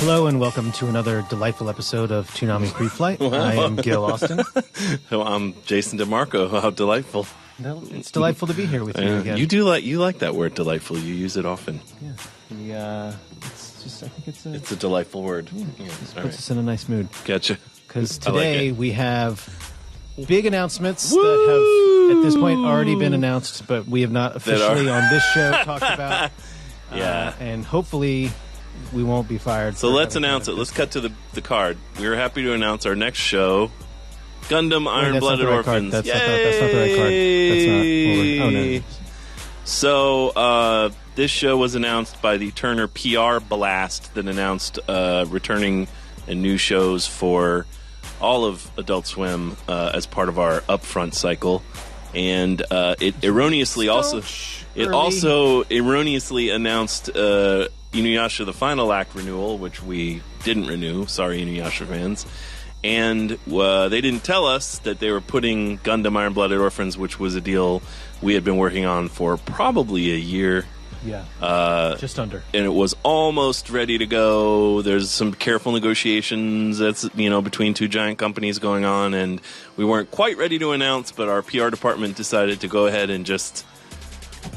Hello and welcome to another delightful episode of Toonami Pre-Flight. I am Gil Austin. I'm Jason DeMarco. How delightful! It's delightful to be here with you again. You like that word delightful. You use it often. Yeah, it's just I think it's a delightful word. Yeah, it puts us in a nice mood. Gotcha. Because today we have big announcements that have at this point already been announced, but we have not officially on this show talked about. And hopefully we won't be fired. So let's announce it. Let's cut to the card. We are happy to announce our next show, Gundam Iron-Blooded Orphans. That's not the right card. That's not. So this show was announced by the Turner PR blast that announced returning and new shows for all of Adult Swim as part of our upfront cycle, and it erroneously also announced Inuyasha the Final Act renewal, which we didn't renew. Sorry, Inuyasha fans. And they didn't tell us that they were putting Gundam Iron-Blooded Orphans, which was a deal we had been working on for probably a year. Yeah, just under. And it was almost ready to go. There's some careful negotiations that's between two giant companies going on, and we weren't quite ready to announce, but our PR department decided to go ahead and just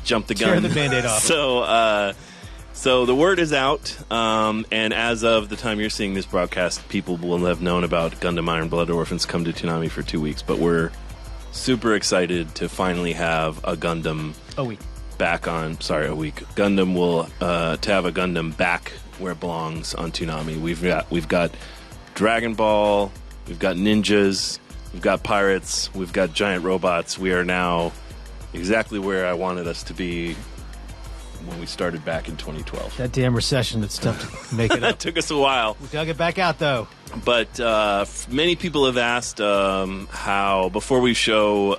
jump the gun. Tear the Band-Aid off. So the word is out, and as of the time you're seeing this broadcast, people will have known about Gundam Iron-Blooded Orphans come to Toonami for 2 weeks, but we're super excited to finally have a Gundam a week. Gundam will to have a Gundam back where it belongs on Toonami. We've got Dragon Ball, we've got ninjas, we've got pirates, we've got giant robots. We are now exactly where I wanted us to be when we started back in 2012. That damn recession, it's tough to make it up. That took us a while. We dug it back out, though. But many people have asked how, before we show,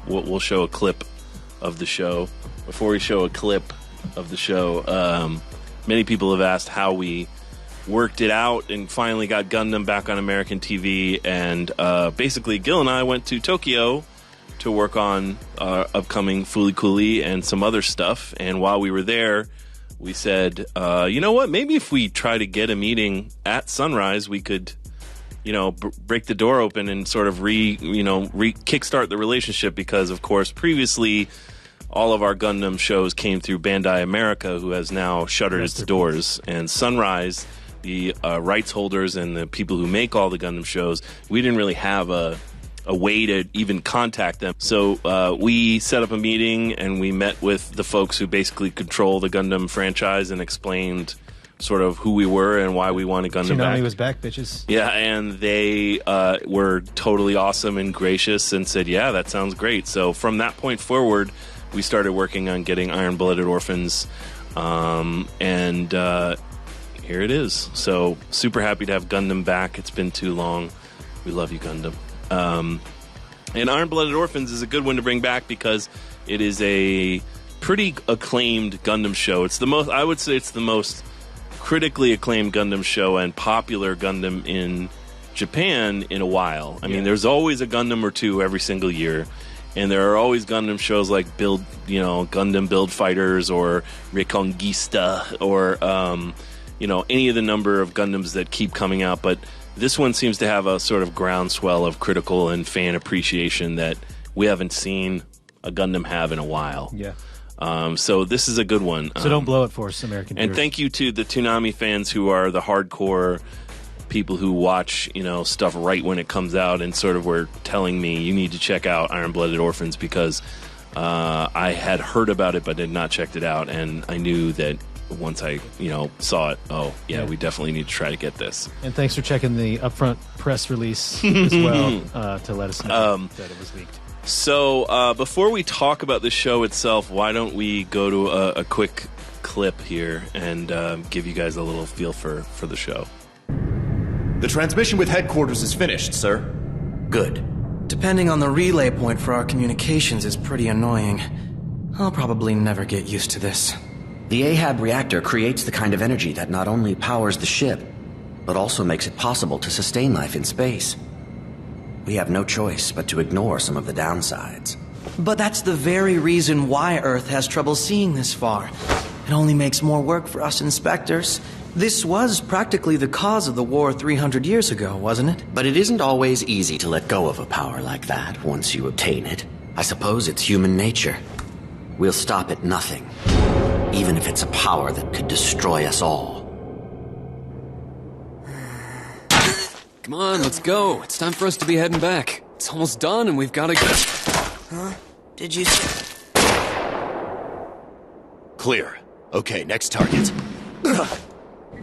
we'll show a clip of the show. Before we show a clip of the show, many people have asked how we worked it out and finally got Gundam back on American TV. And basically, Gil and I went to Tokyo to work on upcoming Fooly Cooly and some other stuff. And while we were there, we said, you know what? Maybe if we try to get a meeting at Sunrise, we could, break the door open and sort of kickstart the relationship. Because, of course, previously, all of our Gundam shows came through Bandai America, who has now shuttered its doors. And Sunrise, the rights holders and the people who make all the Gundam shows, we didn't really have a way to even contact them. So we set up a meeting and we met with the folks who basically control the Gundam franchise and explained sort of who we were and why we wanted Gundam back. Toonami was back, bitches. Yeah, and they were totally awesome and gracious and said, yeah, that sounds great. So from that point forward, we started working on getting Iron-Blooded Orphans, and here it is. So super happy to have Gundam back. It's been too long. We love you, Gundam. And Iron-Blooded Orphans is a good one to bring back because it is a pretty acclaimed Gundam show. I would say it's the most critically acclaimed Gundam show and popular Gundam in Japan in a while. I mean, there's always a Gundam or two every single year, and there are always Gundam shows like Gundam Build Fighters or Reconquista or any of the number of Gundams that keep coming out, but this one seems to have a sort of groundswell of critical and fan appreciation that we haven't seen a Gundam have in a while. Yeah. So this is a good one. So don't blow it for us, American viewers. And thank you to the Toonami fans who are the hardcore people who watch, stuff right when it comes out and sort of were telling me, you need to check out Iron-Blooded Orphans because I had heard about it but had not checked it out, and I knew that once I, saw it, we definitely need to try to get this. And thanks for checking the upfront press release as well to let us know that it was leaked. So before we talk about the show itself, why don't we go to a quick clip here and give you guys a little feel for the show. The transmission with headquarters is finished, sir. Good. Depending on the relay point for our communications is pretty annoying. I'll probably never get used to this. The Ahab reactor creates the kind of energy that not only powers the ship, but also makes it possible to sustain life in space. We have no choice but to ignore some of the downsides. But that's the very reason why Earth has trouble seeing this far. It only makes more work for us inspectors. This was practically the cause of the war 300 years ago, wasn't it? But it isn't always easy to let go of a power like that once you obtain it. I suppose it's human nature. We'll stop at nothing, even if it's a power that could destroy us all. Come on, let's go. It's time for us to be heading back. It's almost done and we've got to go. Huh? Did you... Clear. Okay, next target.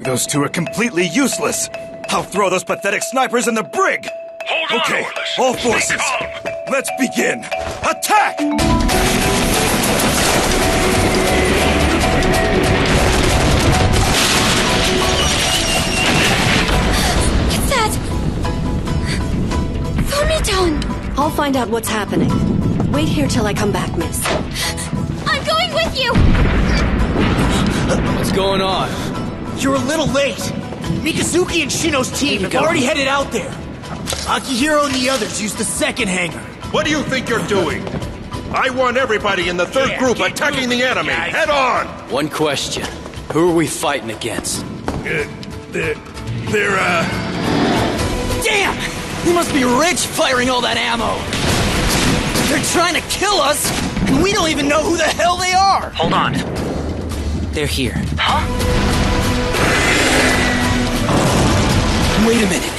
Those two are completely useless. I'll throw those pathetic snipers in the brig. Hold on, okay, Orlish. all forces. Let's begin. Attack! What's that? Fumiton! I'll find out what's happening. Wait here till I come back, miss. I'm going with you! What's going on? You're a little late. Mikazuki and Shino's team have already headed out there. Akihiro and the others used the second hangar. What do you think you're doing? I want everybody in the third group attacking the enemy. Head on! One question. Who are we fighting against? They're Damn! You must be rich firing all that ammo. They're trying to kill us, and we don't even know who the hell they are. Hold on. They're here. Wait a minute.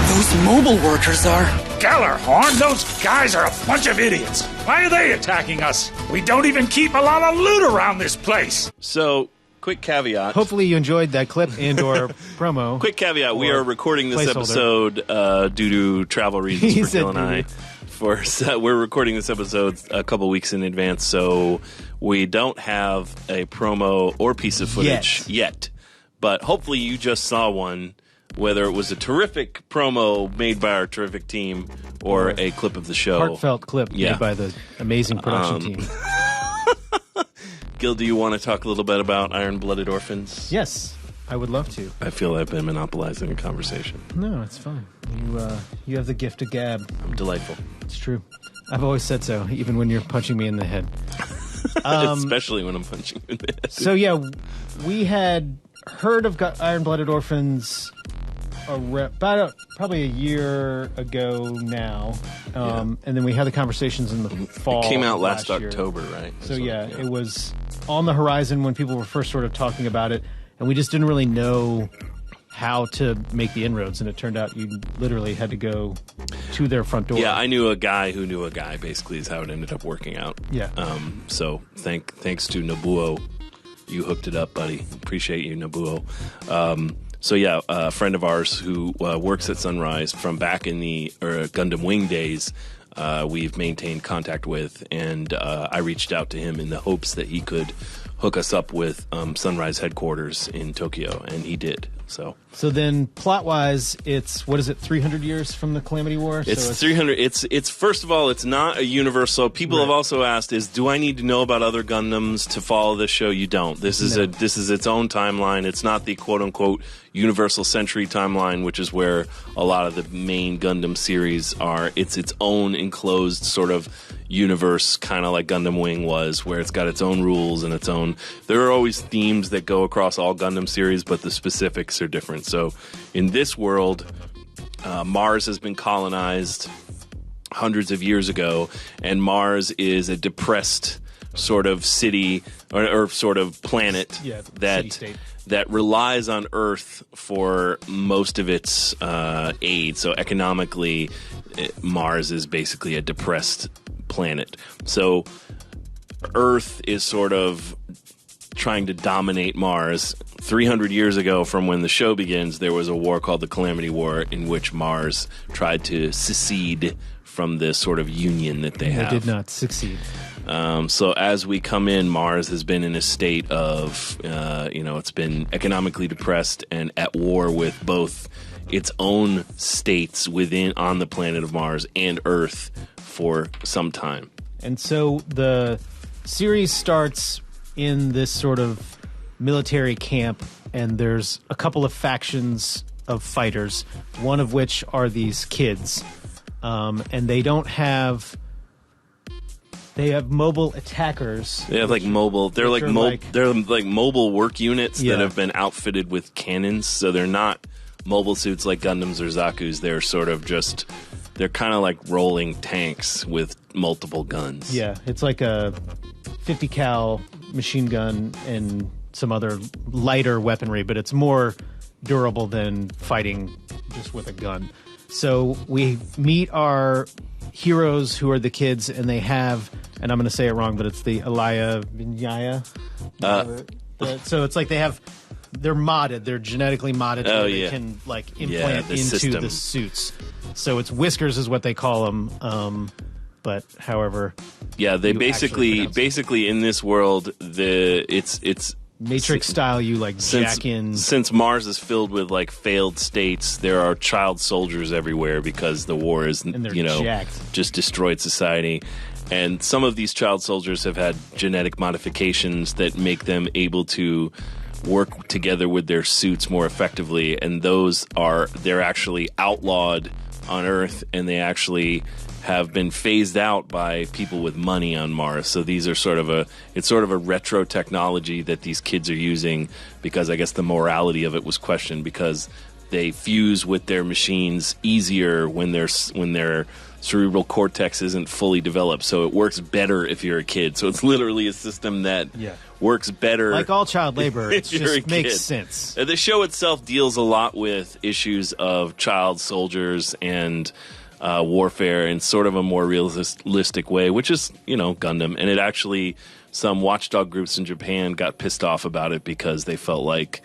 Those mobile workers are... Gallarhorn, those guys are a bunch of idiots. Why are they attacking us? We don't even keep a lot of loot around this place. So, quick caveat. Hopefully you enjoyed that clip and or promo. Quick caveat. We are recording this episode due to travel reasons for Jill and I. We're recording this episode a couple weeks in advance, so we don't have a promo or piece of footage yet. But hopefully you just saw one, whether it was a terrific promo made by our terrific team or a clip of the show. Heartfelt clip made by the amazing production team. Gil, do you want to talk a little bit about Iron-Blooded Orphans? Yes, I would love to. I feel I've been monopolizing a conversation. No, it's fine. You have the gift of gab. I'm delightful. It's true. I've always said so, even when you're punching me in the head. Especially when I'm punching you in the head. So yeah, we had heard of Iron-Blooded Orphans about probably a year ago now, and then we had the conversations in the fall. It came out last year. October, right? So it was on the horizon when people were first sort of talking about it, and we just didn't really know how to make the inroads, and it turned out you literally had to go to their front door. Yeah, I knew a guy who knew a guy, basically, is how it ended up working out. Yeah. So thanks to Nobuo. You hooked it up, buddy. Appreciate you, Nobuo. A friend of ours who works at Sunrise from back in the Gundam Wing days, we've maintained contact with, and I reached out to him in the hopes that he could hook us up with Sunrise headquarters in Tokyo, and he did. So then, plot-wise, it's 300 years from the Calamity War? It's 300. It's first of all, it's not a universal. People have also asked, do I need to know about other Gundams to follow this show? You don't. This is its own timeline. It's not the quote-unquote Universal Century timeline, which is where a lot of the main Gundam series are. It's its own enclosed sort of universe, kind of like Gundam Wing was, where it's got its own rules and its own... There are always themes that go across all Gundam series, but the specifics are different. So in this world, Mars has been colonized hundreds of years ago, and Mars is a depressed sort of city or sort of planet that relies on Earth for most of its aid. So economically, Mars is basically a depressed planet. So Earth is sort of trying to dominate Mars. 300 years ago from when the show begins, there was a war called the Calamity War in which Mars tried to secede from this sort of union that they have. They did not succeed. So as we come in, Mars has been in a state of, it's been economically depressed and at war with both its own states on the planet of Mars and Earth for some time. And so the series starts in this sort of military camp, and there's a couple of factions of fighters, one of which are these kids. And they don't have They have mobile attackers. They have like mobile. They're like mobile work units that have been outfitted with cannons. So they're not mobile suits like Gundams or Zaku's. They're sort of just. They're kind of like rolling tanks with multiple guns. Yeah, it's like a 50 cal machine gun and some other lighter weaponry, but it's more durable than fighting just with a gun. So we meet our heroes who are the kids, and they have, and I'm going to say it wrong, but it's the Alaya Vinyaya. So it's like they're modded. They're genetically modded so they can like implant into the suits. So it's Whiskers is what they call them. But however, they basically in this world it's Matrix style. You like jack in. Since Mars is filled with like failed states, there are child soldiers everywhere because the war is jacked. Just destroyed society. And some of these child soldiers have had genetic modifications that make them able to work together with their suits more effectively, and they're actually outlawed on Earth, and they actually have been phased out by people with money on Mars. So these are sort of a retro technology that these kids are using because I guess the morality of it was questioned because they fuse with their machines easier when their cerebral cortex isn't fully developed. So it works better if you're a kid. So it's literally a system that works better. Like all child labor, it just makes sense. The show itself deals a lot with issues of child soldiers and warfare in sort of a more realistic way, which is, Gundam. And it actually, some watchdog groups in Japan got pissed off about it because they felt like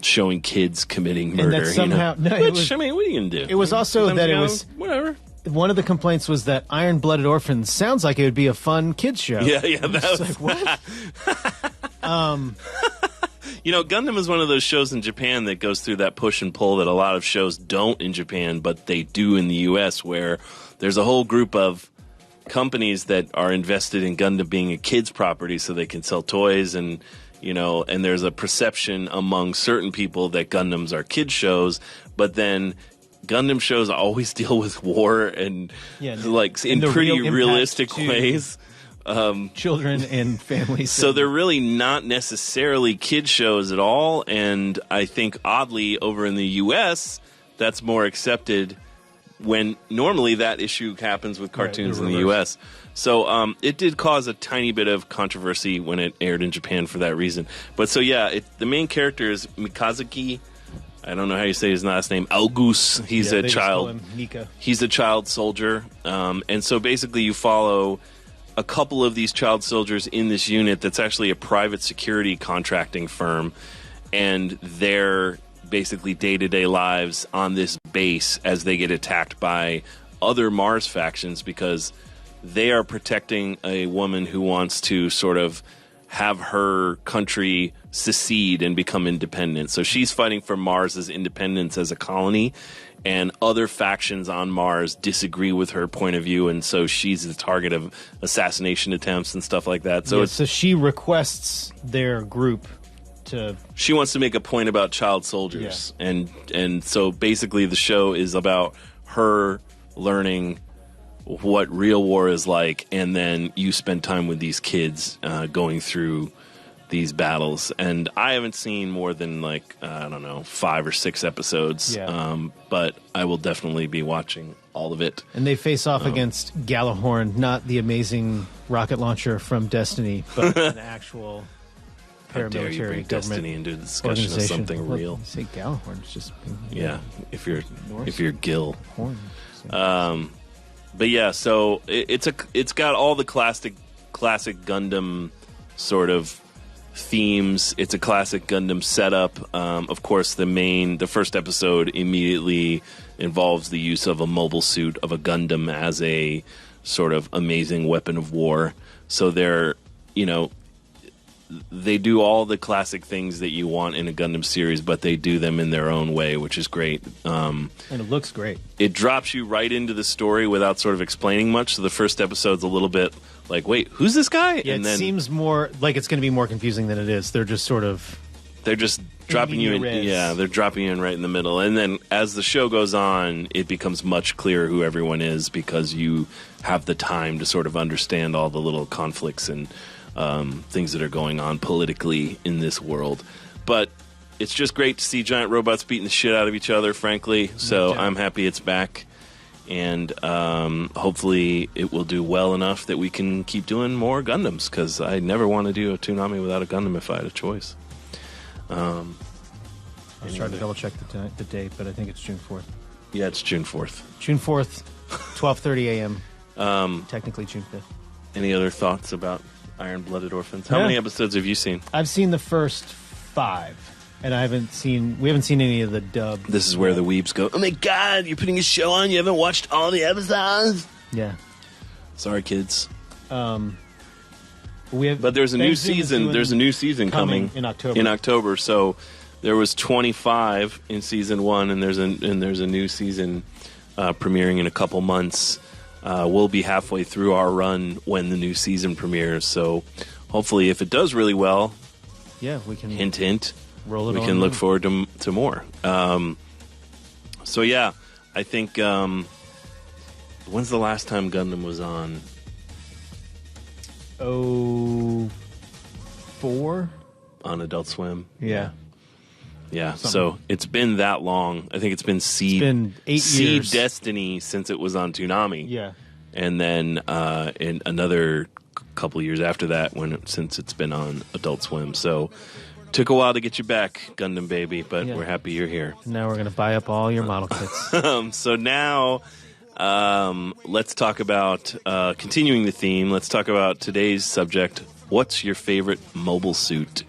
showing kids committing murder. And that somehow, what are you going to do? It was also that it was... Whatever. One of the complaints was that Iron-Blooded Orphans sounds like it would be a fun kids show. Yeah, that was... like, what? Gundam is one of those shows in Japan that goes through that push and pull that a lot of shows don't in Japan, but they do in the U.S., where there's a whole group of companies that are invested in Gundam being a kid's property so they can sell toys and there's a perception among certain people that Gundams are kids shows, but then Gundam shows always deal with war and in pretty realistic ways. Children and families. So they're really not necessarily kid shows at all, and I think oddly over in the U.S. that's more accepted when normally that issue happens with cartoons in the U.S. So it did cause a tiny bit of controversy when it aired in Japan for that reason. But so the main character is Mikazuki. I don't know how you say his last name. August. He's a child. He's a child soldier, and so basically you follow a couple of these child soldiers in this unit that's actually a private security contracting firm, and their basically day-to-day lives on this base as they get attacked by other Mars factions because they are protecting a woman who wants to sort of have her country secede and become independent. So she's fighting for Mars's independence as a colony, and other factions on Mars disagree with her point of view, and so she's the target of assassination attempts and stuff like that. So so she requests their group to... She wants to make a point about child soldiers, and so basically the show is about her learning what real war is like, and then you spend time with these kids going through these battles. And I haven't seen more than 5 or 6 episodes, but I will definitely be watching all of it. And they face off against Gallahorn, not the amazing rocket launcher from Destiny, but an actual paramilitary How dare you bring Destiny into the discussion of something real? You say Gallahorn, it's just if you're Gil. Horn. But yeah, so it's got all the classic Gundam sort of themes. It's a classic Gundam setup. Of course, the first episode immediately involves the use of a mobile suit of a Gundam as a sort of amazing weapon of war. So they do all the classic things that you want in a Gundam series, but they do them in their own way, which is great. And it looks great. It drops you right into the story without sort of explaining much. So the first episode's a little bit like, wait, who's this guy? Yeah, and then seems more like it's going to be more confusing than it is. They're just sort of They're just dropping you in. Yeah, they're dropping you in right in the middle. And then as the show goes on, it becomes much clearer who everyone is because you have the time to sort of understand all the little conflicts and things that are going on politically in this world. But it's just great to see giant robots beating the shit out of each other, frankly. So I'm happy it's back. And hopefully it will do well enough that we can keep doing more Gundams, because I never want to do a Toonami without a Gundam if I had a choice. I was trying to double check the date, but I think it's June 4th. Yeah, it's June 4th. June 4th, 12:30 a.m. Technically June 5th. Any other thoughts about Iron-Blooded Orphans? How many episodes have you seen? I've seen the first 5, and we haven't seen any of the dub. This is where the weebs go, oh my god, you're putting a show on, you haven't watched all the episodes? Yeah. Sorry, kids. But there's a new season. There's a new season coming in October. In October, so there was 25 in season 1, and there's a new season premiering in a couple months. We'll be halfway through our run when the new season premieres. So hopefully, if it does really well, we can hint. Roll it. We can look forward to more. So yeah, I think. When's the last time Gundam was on? 4 on Adult Swim. Yeah. So it's been that long. I think it's been It's been 8 years. Destiny since it was on Toonami. Yeah. And then in another couple years after that since it's been on Adult Swim. So took a while to get you back, Gundam baby, but we're happy you're here. Now we're going to buy up all your model kits. So now let's talk about continuing the theme. Let's talk about today's subject. What's your favorite mobile suit?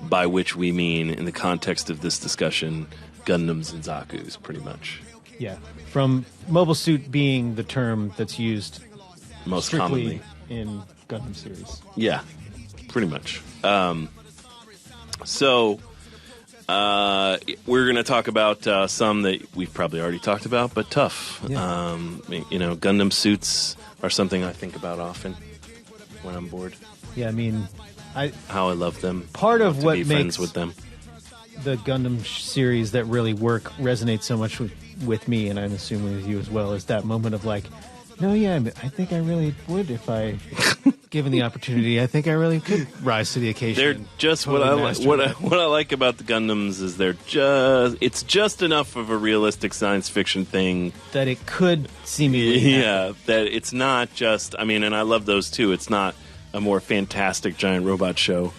By which we mean, in the context of this discussion, Gundams and Zaku's, pretty much. Yeah. From mobile suit being the term that's used most strictly commonly in Gundam series. Yeah, pretty much. So we're going to talk about some that we've probably already talked about, but tough. Yeah. Gundam suits are something I think about often when I'm bored. Yeah, I mean, how I love them. Part of what makes friends with them. The Gundam series that really resonates so much with me, and I'm assuming with you as well, is that moment of like, no, yeah, I think I really would if I, given the opportunity, I think I really could rise to the occasion. They're just what I like about the Gundams is it's just enough of a realistic science fiction thing that it could seemingly happen. That it's not just. I mean, and I love those too. It's not a more fantastic giant robot show.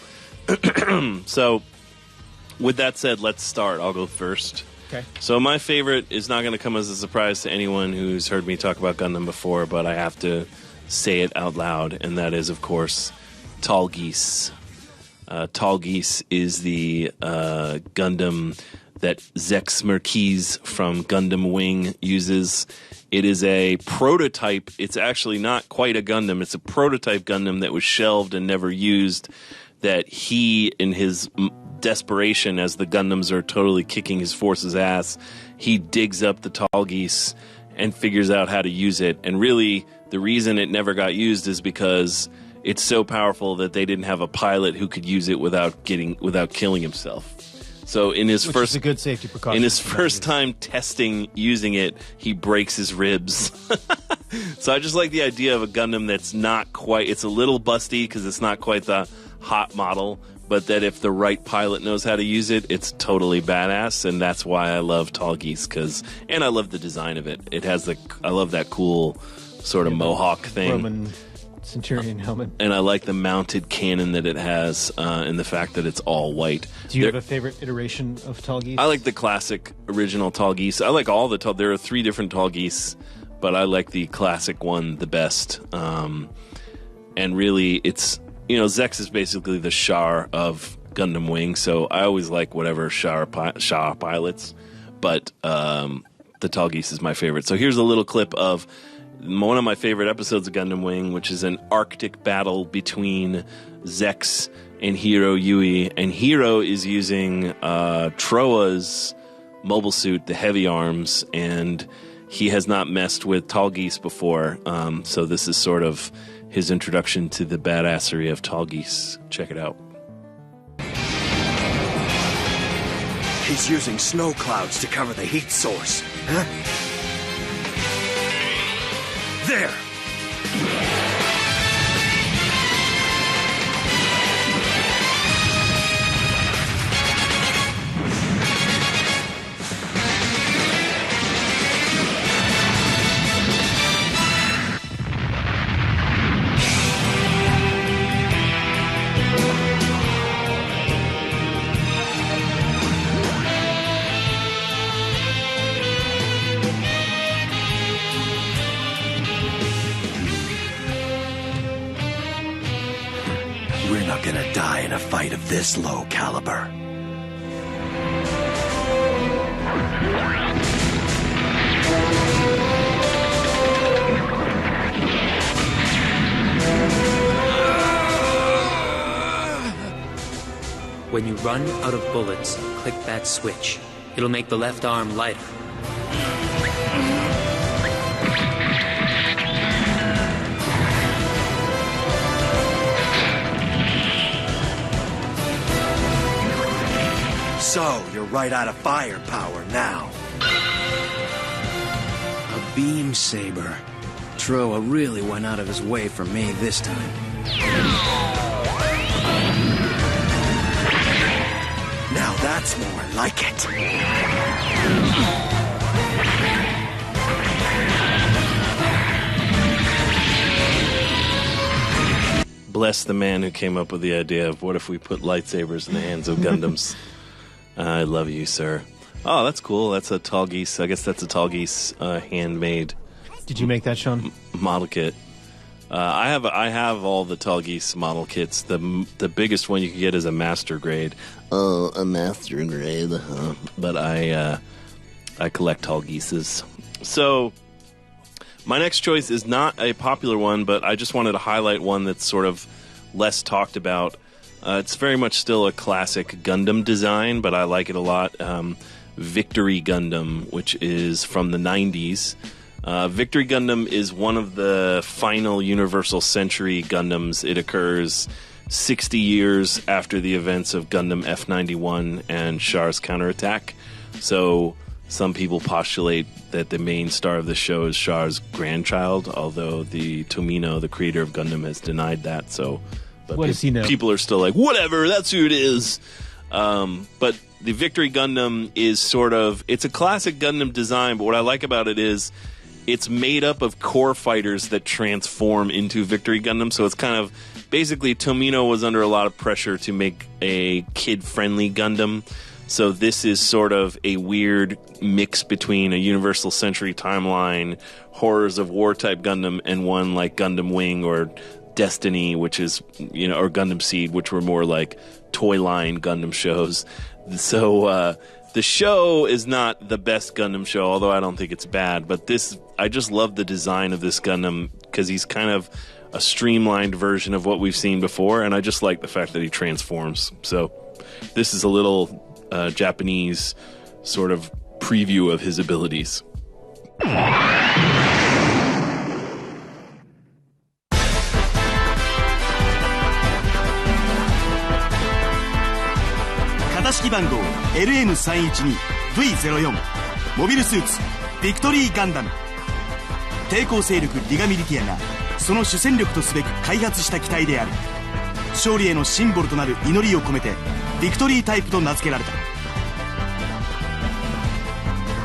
So, with that said, let's start. I'll go first. Okay. So my favorite is not going to come as a surprise to anyone who's heard me talk about Gundam before, but I have to say it out loud, and that is, of course, Tall Geese. Tall Geese is the Gundam that Zex Merquise from Gundam Wing uses. It is a prototype. It's actually not quite a Gundam. It's a prototype Gundam that was shelved and never used, that he, in his desperation as the Gundams are totally kicking his force's ass, he digs up the Tall Geese and figures out how to use it. And really, the reason it never got used is because it's so powerful that they didn't have a pilot who could use it without killing himself. So in his Which is a good safety precaution. In his first time testing using it, he breaks his ribs. So I just like the idea of a Gundam that's not quite. It's a little busty because it's not quite the hot model, but that if the right pilot knows how to use it, it's totally badass, and that's why I love Tall Geese. And I love the design of it. It has I love that cool sort of mohawk thing. Roman Centurion helmet. And I like the mounted cannon that it has, and the fact that it's all white. Do you have a favorite iteration of Tall Geese? I like the classic original Tall Geese. I like all the there are 3 different Tall Geese, but I like the classic one the best. And really, it's, Zex is basically the Char of Gundam Wing, so I always like whatever Char pilots, but the Tall Geese is my favorite. So here's a little clip of one of my favorite episodes of Gundam Wing, which is an Arctic battle between Zex and Hiro Yui. And Hiro is using Troa's mobile suit, the heavy arms, and he has not messed with Tall Geese before. So this is sort of his introduction to the badassery of Tall Geese. Check it out. He's using snow clouds to cover the heat source. Huh? There! We're not gonna die in a fight of this low caliber. When you run out of bullets, click that switch. It'll make the left arm lighter. So, you're right out of firepower now. A beam saber. Troa really went out of his way for me this time. Now that's more like it. Bless the man who came up with the idea of what if we put lightsabers in the hands of Gundams. I love you, sir. Oh, that's cool. That's a Tall Geese. I guess that's a Tall Geese handmade. Did you make that, Sean? Model kit. I have all the Tall Geese model kits. The biggest one you can get is a master grade. Oh, a master grade. But I collect Tall Geeses. So my next choice is not a popular one, but I just wanted to highlight one that's sort of less talked about. It's very much still a classic Gundam design, but I like it a lot. Victory Gundam, which is from the 90s. Victory Gundam is one of the final Universal Century Gundams. It occurs 60 years after the events of Gundam F91 and Char's counterattack. So some people postulate that the main star of the show is Char's grandchild, although the Tomino, the creator of Gundam, has denied that. So, but what does he know? People are still like, whatever, that's who it is. But the Victory Gundam is it's a classic Gundam design, but what I like about it is it's made up of core fighters that transform into Victory Gundam. So it's kind of, basically Tomino was under a lot of pressure to make a kid-friendly Gundam. So this is sort of a weird mix between a Universal Century Timeline, Horrors of War type Gundam, and one like Gundam Wing or Destiny, which is, or Gundam Seed, which were more like toy line Gundam shows. So the show is not the best Gundam show, although I don't think it's bad. But I just love the design of this Gundam because he's kind of a streamlined version of what we've seen before, and I just like the fact that he transforms. So this is a little Japanese sort of preview of his abilities. 型式番号 LM312V04 モビルスーツビクトリーガンダム抵抗勢力リガミリティアがその主戦力とすべく開発した機体である勝利へのシンボルとなる祈りを込めてビクトリータイプと名付けられた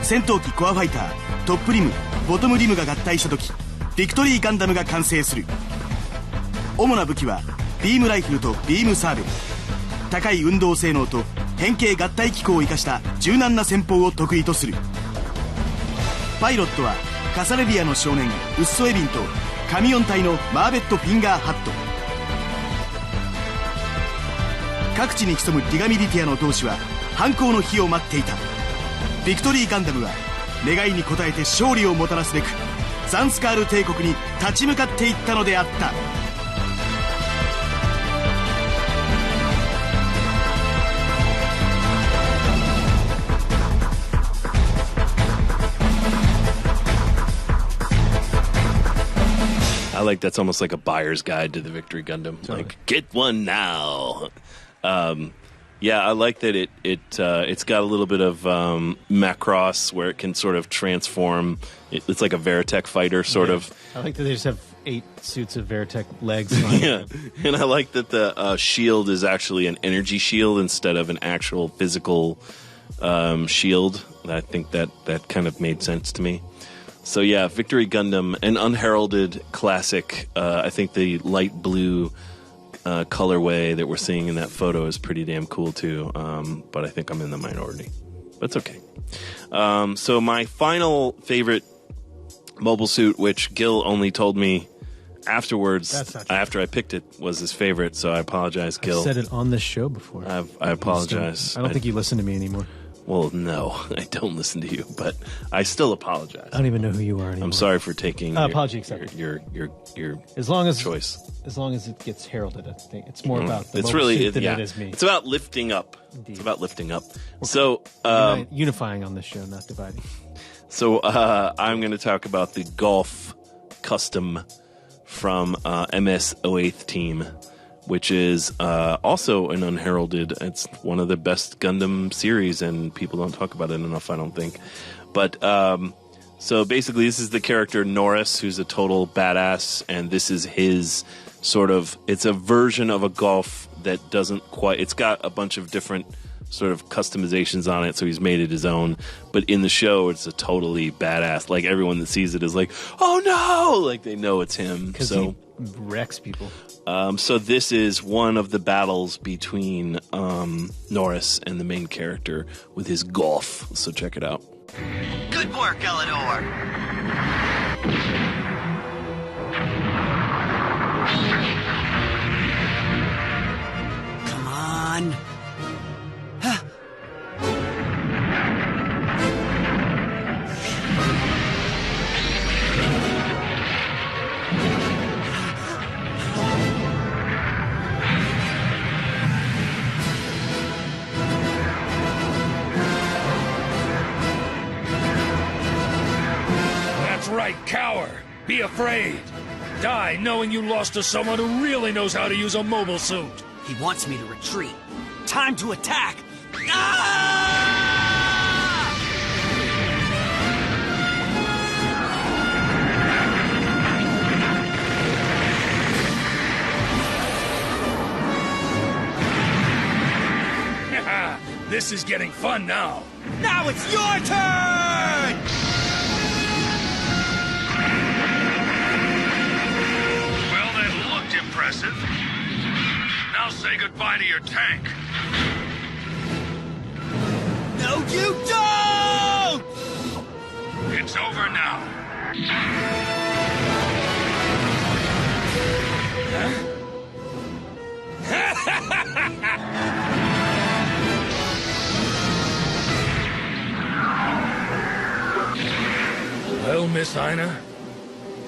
戦闘機コアファイタートップリムボトムリムが合体した時ビクトリーガンダムが完成する主な武器はビームライフルとビームサーベル高い運動性能と変形合体機構を生かした柔軟な戦法を得意とするパイロットはカサレビアの少年ウッソエビンとカミオン隊のマーベット・フィンガーハット各地に潜むリガミリティアの同志は反抗の日を待っていたビクトリーガンダムは願いに応えて勝利をもたらすべくザンスカール帝国に立ち向かっていったのであった I like that's almost like a buyer's guide to the Victory Gundam. Totally. Like, get one now. Yeah, I like that it's got a little bit of Macross where it can sort of transform. It's like a Veritech fighter, sort of. I like that they just have 8 suits of Veritech legs. Yeah, and I like that the shield is actually an energy shield instead of an actual physical shield. I think that kind of made sense to me. So yeah, Victory Gundam, an unheralded classic. I think the light blue colorway that we're seeing in that photo is pretty damn cool too, but I think I'm in the minority. That's okay. So my final favorite mobile suit, which Gil only told me afterwards, after I picked it, was his favorite, so I apologize, Gil. I've said it on this show before. I apologize. I don't think you listen to me anymore. Well, no, I don't listen to you, but I still apologize. I don't even know who you are anymore. I'm sorry for taking apology accepted. Your choice. As long as it gets heralded, I think it's more about the suit than it is me. It's about lifting up. Indeed. It's about lifting up. So unifying on this show, not dividing. So I'm going to talk about the Golf Custom from MS-08 team, which is also an unheralded. It's one of the best Gundam series, and people don't talk about it enough, I don't think. But so basically, this is the character Norris, who's a total badass, and this is his sort of. It's a version of a Golf that doesn't quite. It's got a bunch of different sort of customizations on it, so he's made it his own. But in the show, it's a totally badass. Like, everyone that sees it is like, oh no! Like, they know it's him. Because he wrecks people. So this is one of the battles between Norris and the main character with his Golf. So check it out. Good work, Eleanor! Come on! Right, cower. Be afraid. Die knowing you lost to someone who really knows how to use a mobile suit. He wants me to retreat. Time to attack. This is getting fun now. Now it's your turn! Impressive. Now say goodbye to your tank. No, you don't! It's over now. Well, Miss Ina,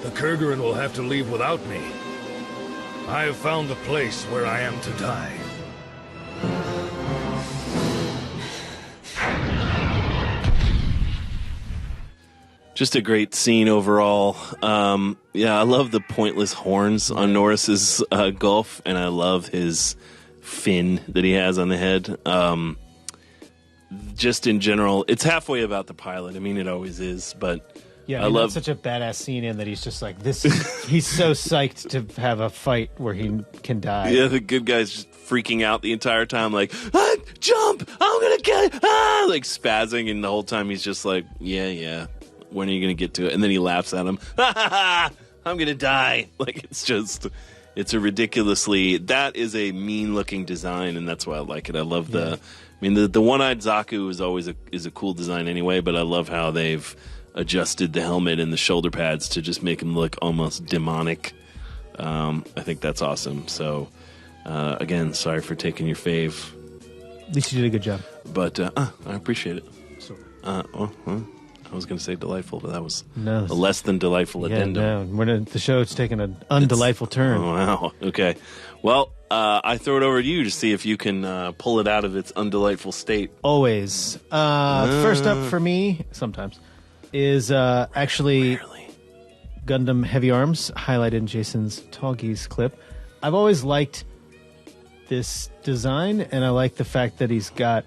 the Kurgan will have to leave without me. I have found the place where I am to die. Just a great scene overall. Yeah, I love the pointless horns on Norris's Golf, and I love his fin that he has on the head. Just in general, it's halfway about the pilot. I mean, it always is, but... Yeah, I love such a badass scene in that he's just like this. He's so psyched to have a fight where he can die. Yeah, the good guy's just freaking out the entire time, like jump! I'm gonna get like spazzing, and the whole time he's just like, yeah. When are you gonna get to it? And then he laughs at him. I'm gonna die. Like it's a ridiculously. That is a mean looking design, and that's why I like it. I love the. I mean, the one-eyed Zaku is always a cool design anyway, but I love how they've adjusted the helmet and the shoulder pads to just make him look almost demonic. I think that's awesome. So, again, sorry for taking your fave. At least you did a good job. But I appreciate it. I was going to say delightful, but that was a less than delightful addendum. No, the show's taken an undelightful turn. Oh, wow. Okay. Well, I throw it over to you to see if you can pull it out of its undelightful state. Always. First up for me, sometimes, is actually Gundam Heavy Arms, highlighted in Jason's Tallgeese clip. I've always liked this design, and I like the fact that he's got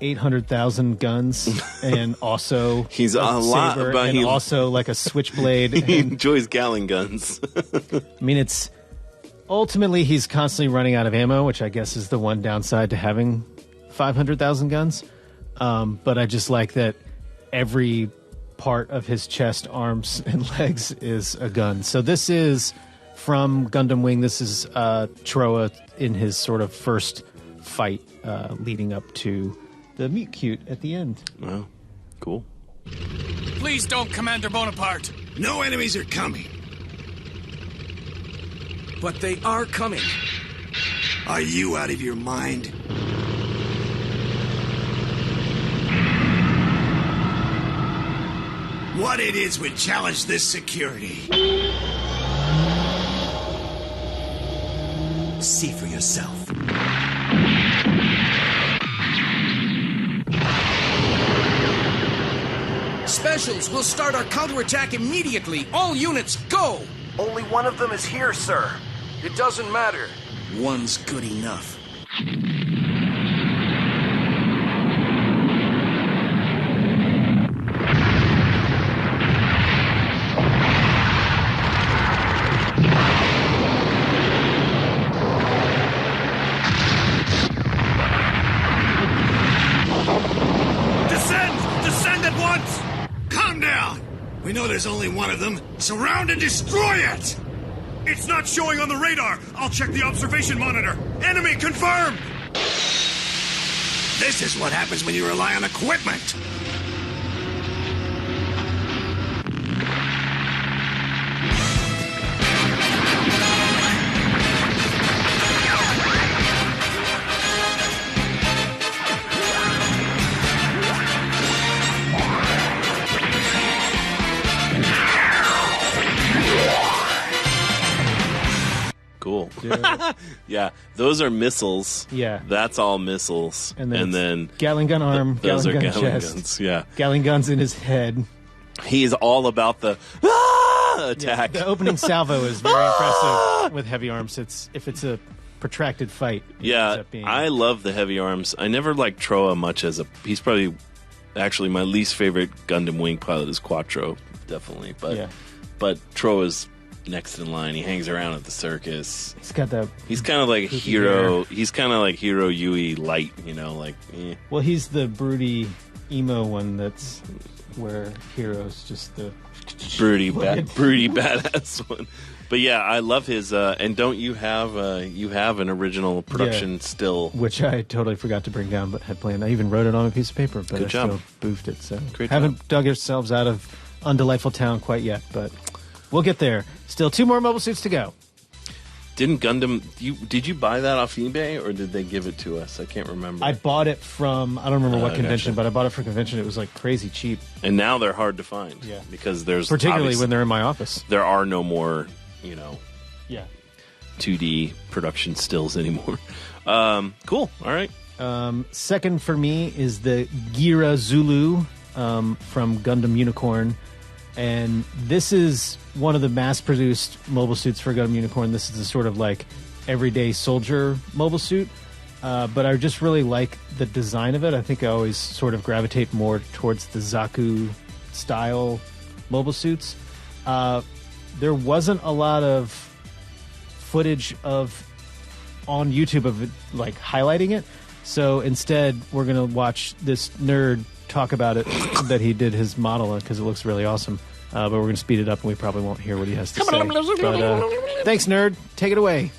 800,000 guns, and also he's a lot, saber, but and also like a switchblade. He enjoys Gatling guns. I mean, it's ultimately he's constantly running out of ammo, which I guess is the one downside to having 500,000 guns. But I just like that every part of his chest, arms, and legs is a gun. So this is from Gundam Wing. This is Troa in his sort of first fight leading up to the meet cute at the end. Wow, cool. Please don't, Commander Bonaparte. No enemies are coming. But they are coming. Are you out of your mind? What it is would challenge this security. See for yourself. Specials, we'll start our counterattack immediately. All units, go! Only one of them is here, sir. It doesn't matter. One's good enough. Descend at once! Calm down! We know there's only one of them. Surround and destroy it! It's not showing on the radar. I'll check the observation monitor. Enemy confirmed! This is what happens when you rely on equipment. Cool. Yeah, those are missiles. Yeah. That's all missiles. And then Gatling gun arm, those Gatling are gun Gatling chest. guns. Yeah. Gatling guns in his head. He's all about the attack. Yeah, the opening salvo is very impressive with heavy arms. If it's a protracted fight. Yeah, I love the heavy arms. I never liked Troa much as he's probably actually my least favorite Gundam Wing pilot is Quattro, definitely. But Troa's next in line. He hangs around at the circus. He's got that. He's kind of like Hero. He's kind of like Hero Yui light, like. Eh. Well, he's the broody emo one. That's where Hero's just the broody badass one. But yeah, I love his. And don't you have an original production still? Which I totally forgot to bring down, but had planned. I even wrote it on a piece of paper, but Good job. Still boofed it. So Great haven't job. dug ourselves out of Undelightful Town quite yet, but we'll get there. Still 2 more mobile suits to go. Didn't Gundam... Did you buy that off eBay, or did they give it to us? I can't remember. I bought it from... I don't remember what convention, gotcha. but I bought it for convention. It was like crazy cheap. And now they're hard to find. Yeah. Because there's... Particularly when they're in my office. There are no more, Yeah. 2D production stills anymore. Cool. All right. Second for me is the Gira Zulu from Gundam Unicorn. And this is one of the mass-produced mobile suits for Gundam Unicorn. This is a sort of like everyday soldier mobile suit. But I just really like the design of it. I think I always sort of gravitate more towards the Zaku-style mobile suits. There wasn't a lot of footage on YouTube of it, like highlighting it. So instead, we're going to watch this nerd talk about it that he did his model because it looks really awesome. But we're going to speed it up and we probably won't hear what he has to say. But thanks, nerd. Take it away.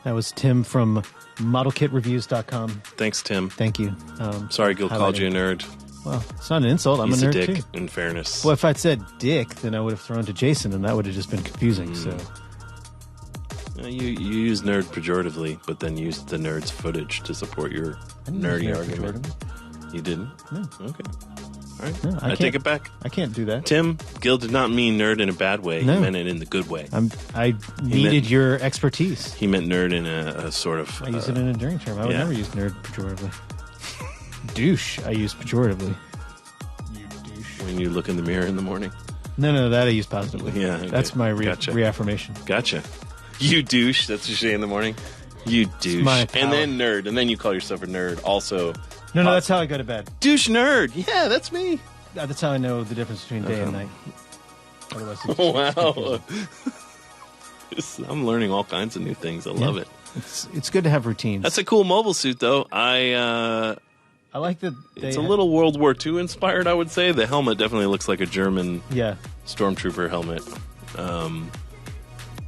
That was Tim from ModelKitReviews.com. Thanks, Tim. Thank you. Sorry, Gil called you a nerd. Well, it's not an insult. I'm He's a nerd, dick, too. in fairness. Well, if I'd said dick, then I would have thrown to Jason, and that would have just been confusing, so... You use nerd pejoratively, but then used the nerd's footage to support your nerdy argument. You didn't? No. Okay. All right. No, I take it back. I can't do that. Tim, Gil did not mean nerd in a bad way. No. He meant it in the good way. I needed your expertise. He meant nerd in a sort of... I use it in a endearing term. I would never use nerd pejoratively. Douche, I use pejoratively. You douche. When you look in the mirror in the morning? No, that I use positively. Yeah. Okay. That's my reaffirmation. Gotcha. You douche. That's what you say in the morning? You douche. And then nerd. And then you call yourself a nerd also. No, that's how I go to bed. Douche nerd. Yeah, that's me. That's how I know the difference between day and night. Otherwise, it's wow. I'm learning all kinds of new things. I love it. It's good to have routines. That's a cool mobile suit, though. I like that. It's a little World War II inspired, I would say. The helmet definitely looks like a German stormtrooper helmet.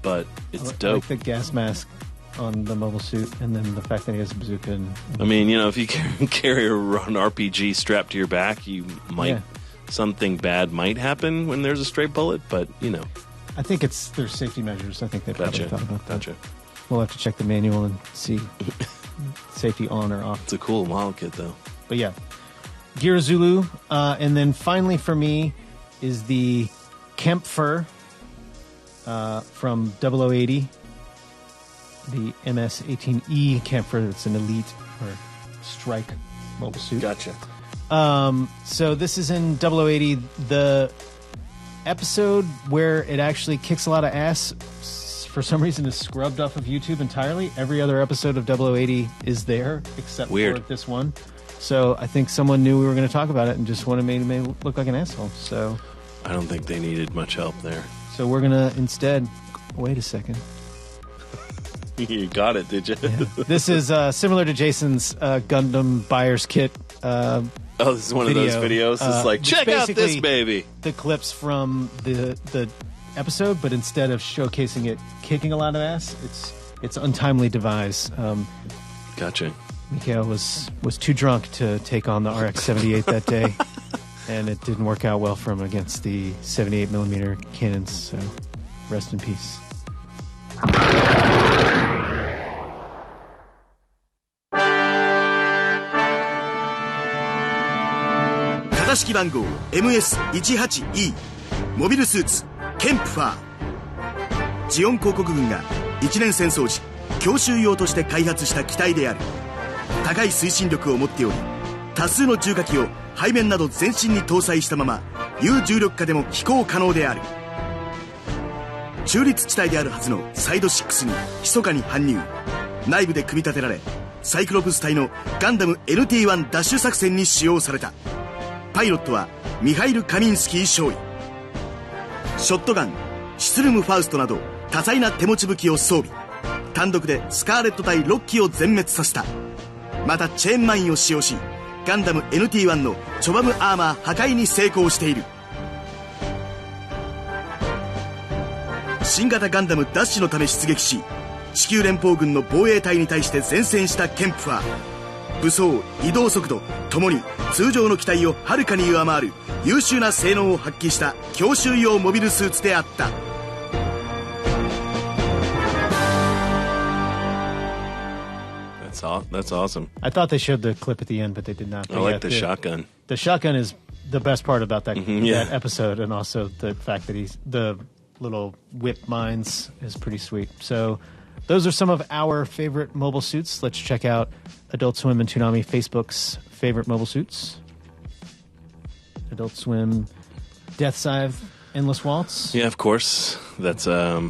But it's dope. I like the gas mask on the mobile suit, and then the fact that he has a bazooka. I mean, if you carry an RPG strapped to your back, you might something bad might happen when there's a stray bullet. But I think there's safety measures. I think they probably thought about that. Gotcha. We'll have to check the manual and see safety on or off. It's a cool model kit, though. But yeah, Gear Zulu, and then finally for me is the Kempfer from 0080. The MS-18E Kempfer. It's an elite or strike mobile suit. Gotcha. So this is in 0080, the episode where it actually kicks a lot of ass. For some reason, is scrubbed off of YouTube entirely. Every other episode of 0080 is there except for this one. So I think someone knew we were going to talk about it and just wanted me to look like an asshole. So I don't think they needed much help there. So we're going to instead... Wait a second. You got it, did you? Yeah. This is similar to Jason's Gundam buyer's kit this is one video. Of those videos. It's like, check out this baby. The clips from the episode, but instead of showcasing it kicking a lot of ass, it's untimely devised. Gotcha. Mikhail was too drunk to take on the RX-78 that day, and it didn't work out well for him against the 78mm cannons, so rest in peace. 型式番号 MS-18E モビルスーツケンプファー。ジオン公国軍が一年戦争時強襲用として開発した機体である。高い推進力を持っており、多数の重火器を背面など全身に搭載したまま有重力下でも飛行可能である。中立地帯であるはずのサイド6に密かに搬入。内部で組み立てられ、サイクロプス隊のガンダム NT1 ダッシュ作戦に使用された。パイロットはミハイル・カミンスキー少尉。ショットガン、シュツルム・ファウストなど多彩な手持ち武器を装備。単独でスカーレット隊6機を全滅させた。またチェーンマインを使用し、ガンダム NT1 のチョバムアーマー破壊に成功している。新型ガンダムダッシュのため出撃し、地球連邦軍の防衛隊に対して善戦したケンプファー。武装、移動速度ともに通常の機体をはるかに上回る優秀な性能を発揮した強襲用モビルスーツであった。That's awesome. I thought they showed the clip at the end, but they did not. I like the shotgun. The shotgun is the best part about that yeah. that episode, and also the fact that the little whip mines is pretty sweet. So those are some of our favorite mobile suits. Let's check out Adult Swim and Toonami Facebook's favorite mobile suits. Adult Swim, Death Scythe, Endless Waltz. Yeah, of course. That's a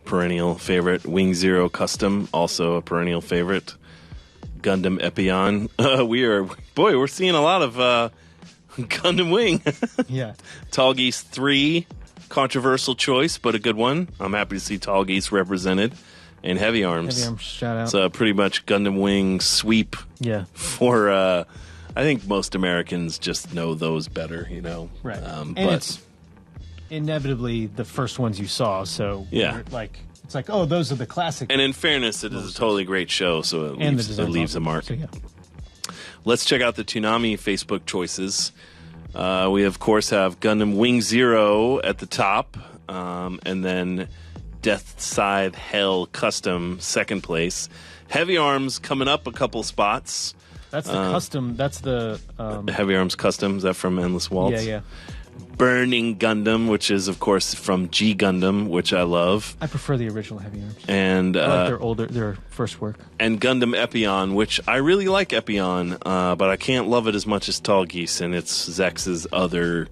perennial favorite. Wing Zero Custom, also a perennial favorite. Gundam Epion. We're seeing a lot of Gundam Wing. Yeah. Tall Geese 3, controversial choice, but a good one. I'm happy to see Tall Geese represented. And Heavy Arms. Heavy Arms, shout out. It's a pretty much Gundam Wing sweep. Yeah. For, I think most Americans just know those better, Right. And it's inevitably the first ones you saw, so yeah. It's like, oh, those are the classic. And in fairness, it is a totally great show, so it leaves a mark. So, yeah. Let's check out the Toonami Facebook choices. We, of course, have Gundam Wing Zero at the top, and then Death Scythe Hell Custom, second place. Heavy Arms coming up a couple spots. That's the custom. That's the... Heavy Arms Custom, is that from Endless Waltz? Yeah. Burning Gundam, which is, of course, from G Gundam, which I love. I prefer the original Heavy Arms. And I like their first work. And Gundam Epion, which I really like Epion, but I can't love it as much as Tall Geese, and it's Zex's other...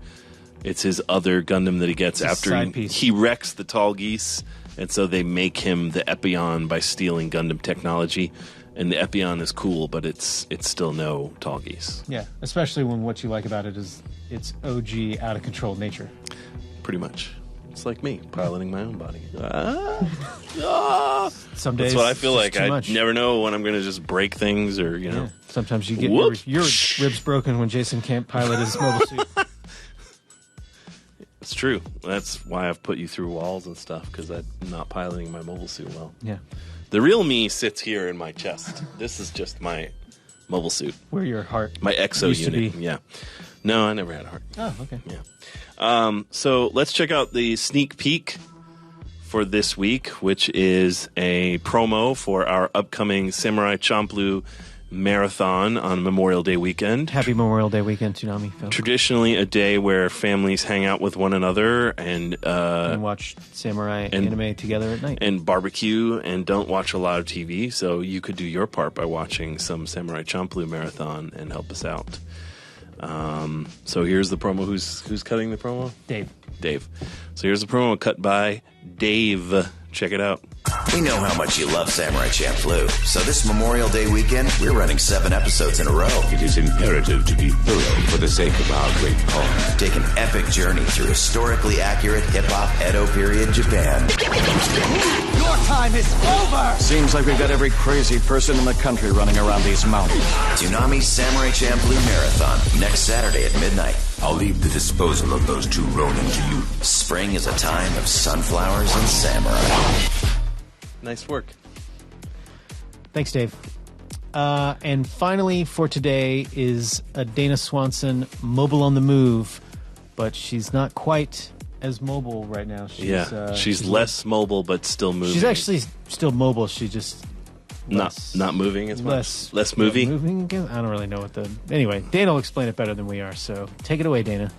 It's his other Gundam that he gets after he wrecks the Tall Geese, and so they make him the Epion by stealing Gundam technology. And the Epion is cool, but it's still no Tall Geese. Yeah, especially when what you like about it is its OG out-of-control nature. Pretty much. It's like me, piloting my own body. Some days that's what I feel like. I never know when I'm going to just break things or, you know. Yeah. Sometimes you get your ribs broken when Jason can't pilot his mobile suit. It's true. That's why I've put you through walls and stuff, because I'm not piloting my mobile suit well. Yeah. The real me sits here in my chest. This is just my mobile suit. Where your heart my exo used unit. to be. Yeah. No, I never had a heart. Oh, okay. Yeah. So let's check out the sneak peek for this week, which is a promo for our upcoming Samurai Champloo marathon on Memorial Day weekend. Happy Memorial Day weekend, Toonami film. Traditionally a day where families hang out with one another and watch samurai anime together at night. And barbecue and don't watch a lot of TV, so you could do your part by watching some Samurai Champloo marathon and help us out. So here's the promo. Who's cutting the promo? Dave. So here's the promo cut by Dave. Check it out. We know how much you love Samurai Champloo, so this Memorial Day weekend, we're running 7 episodes in a row. It is imperative to be thorough for the sake of our great cause. Take an epic journey through historically accurate hip-hop Edo period Japan. Your time is over! Seems like we've got every crazy person in the country running around these mountains. Toonami's Samurai Champloo Marathon, next Saturday at midnight. I'll leave the disposal of those 2 Ronin to you. Spring is a time of sunflowers and samurai. Nice work. Thanks, Dave. And finally for today is Dana Swanson, mobile on the move, but she's not quite as mobile right now. She's less mobile, but still moving. She's actually still mobile. She just not moving as much. Less moving. I don't really know what the. Anyway, Dana will explain it better than we are. So take it away, Dana.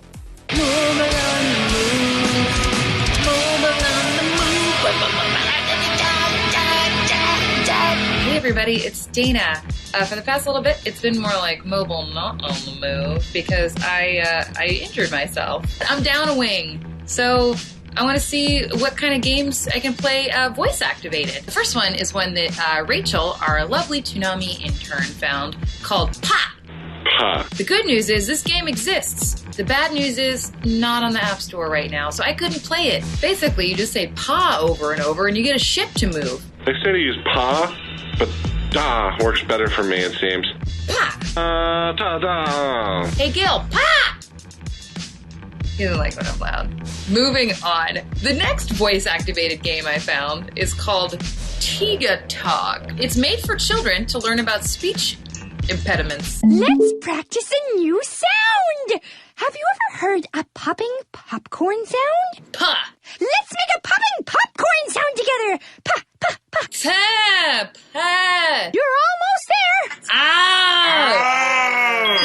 Hey everybody, it's Dana. For the past little bit, it's been more like mobile, not on the move, because I injured myself. I'm down a wing, so I want to see what kind of games I can play voice activated. The first one is one that Rachel, our lovely Toonami intern, found called Pa! The good news is this game exists. The bad news is not on the App Store right now, so I couldn't play it. Basically, you just say Pa over and over and you get a ship to move. They say to use Pa, but Da works better for me, it seems. Pa! Da-da! Hey Gil, Pa! He doesn't like when I'm loud. Moving on. The next voice-activated game I found is called Tiga Talk. It's made for children to learn about speech impediments. Let's practice a new sound! Have you ever heard a popping popcorn sound? Pa! Let's make a popping popcorn sound together! Pa, pa, pa! Ta! Pa! You're almost there! Ow!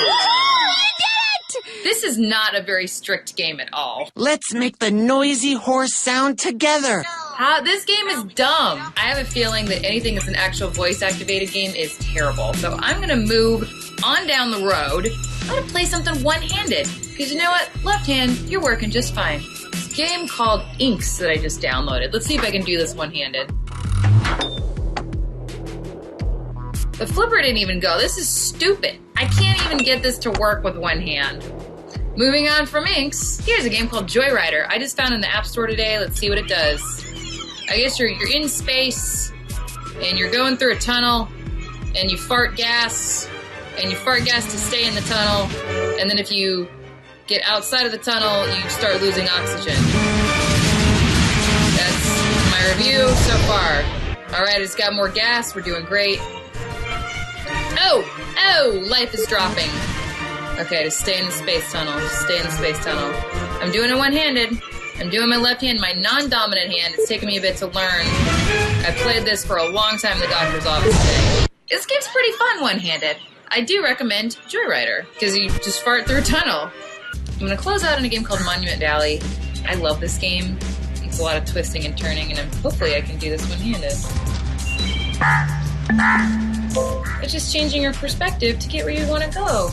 Woohoo! You did it! This is not a very strict game at all. Let's make the noisy horse sound together. This game is dumb. I have a feeling that anything that's an actual voice-activated game is terrible. So I'm going to move on down the road. I'm going to play something one-handed. Because you know what? Left hand, you're working just fine. This game called Inks that I just downloaded. Let's see if I can do this one-handed. The flipper didn't even go. This is stupid. I can't even get this to work with one hand. Moving on from Inks, here's a game called Joyrider. I just found it in the App Store today. Let's see what it does. I guess you're in space, and you're going through a tunnel, and you fart gas to stay in the tunnel, and then if you get outside of the tunnel, you start losing oxygen. That's my review so far. Alright, it's got more gas. We're doing great. Oh! Life is dropping. Okay, just stay in the space tunnel. I'm doing it one-handed. I'm doing my left hand, my non-dominant hand. It's taken me a bit to learn. I played this for a long time in the doctor's office today. This game's pretty fun one-handed. I do recommend Joyrider, because you just fart through a tunnel. I'm going to close out in a game called Monument Valley. I love this game. It's a lot of twisting and turning, and hopefully I can do this one-handed. It's just changing your perspective to get where you want to go.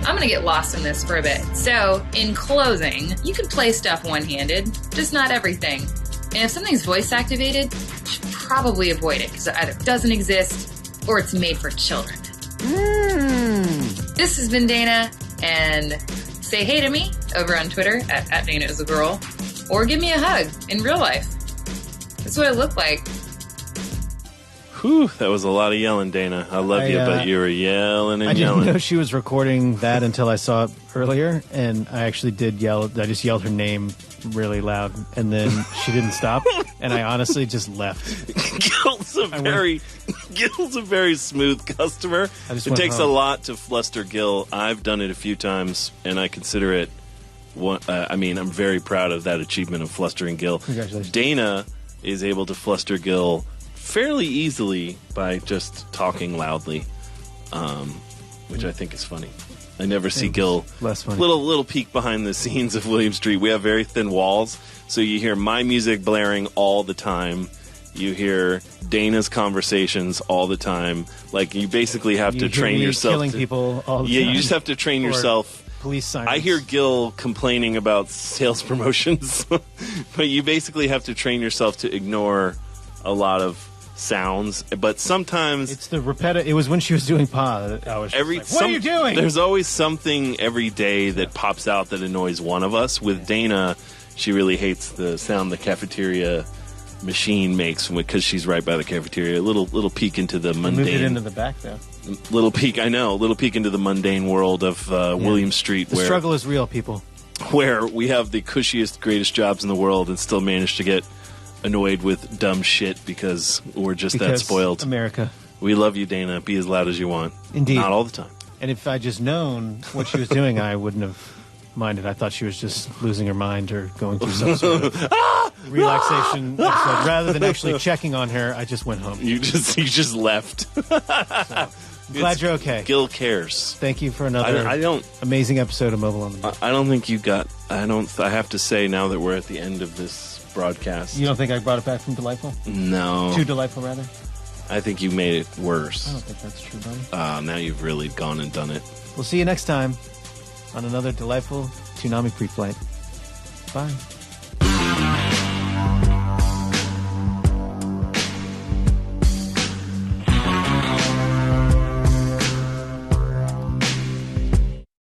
I'm gonna get lost in this for a bit. So, in closing, you can play stuff one-handed, just not everything. And if something's voice-activated, you should probably avoid it, because it either doesn't exist, or it's made for children. This has been Dana, and say hey to me over on Twitter, at Dana is a girl, or give me a hug in real life. That's what I look like. Whew, that was a lot of yelling, Dana. I love you, but you were yelling and yelling. I didn't know she was recording that until I saw it earlier, and I actually did yell. I just yelled her name really loud, and then she didn't stop, and I honestly just left. Gil's a very smooth customer. It takes a lot to fluster Gil. I've done it a few times, and I consider it I'm very proud of that achievement of flustering Gil. Congratulations. Dana is able to fluster Gil fairly easily by just talking loudly, which I think is funny. I never see Gil. Less funny. Little peek behind the scenes of William Street. We have very thin walls, so you hear my music blaring all the time. You hear Dana's conversations all the time. Like, you basically have to train yourself. Killing people all the time. Yeah, you just have to train yourself. Police sirens. I hear Gil complaining about sales promotions, but you basically have to train yourself to ignore a lot of sounds, but sometimes it's the repetitive. It was when she was doing Pa. I was like, what are you doing? There's always something every day that pops out that annoys one of us. With Dana, she really hates the sound the cafeteria machine makes because she's right by the cafeteria. A little peek into the mundane. Moved it into the back though. Little peek into the mundane world of William Street. The struggle is real, people. Where we have the cushiest, greatest jobs in the world and still manage to get annoyed with dumb shit because we're just that spoiled. America. We love you, Dana. Be as loud as you want. Indeed. Not all the time. And if I just known what she was doing, I wouldn't have minded. I thought she was just losing her mind or going through some sort of relaxation episode. Rather than actually checking on her, I just went home. You just left. I'm glad you're okay. Gil cares. Thank you for another amazing episode of Mobile on the Move. I don't think you got... I have to say, now that we're at the end of this broadcast... You don't think I brought it back from Delightful? No. Too Delightful, rather? I think you made it worse. I don't think that's true, buddy. Now you've really gone and done it. We'll see you next time on another delightful Toonami pre-flight. Bye.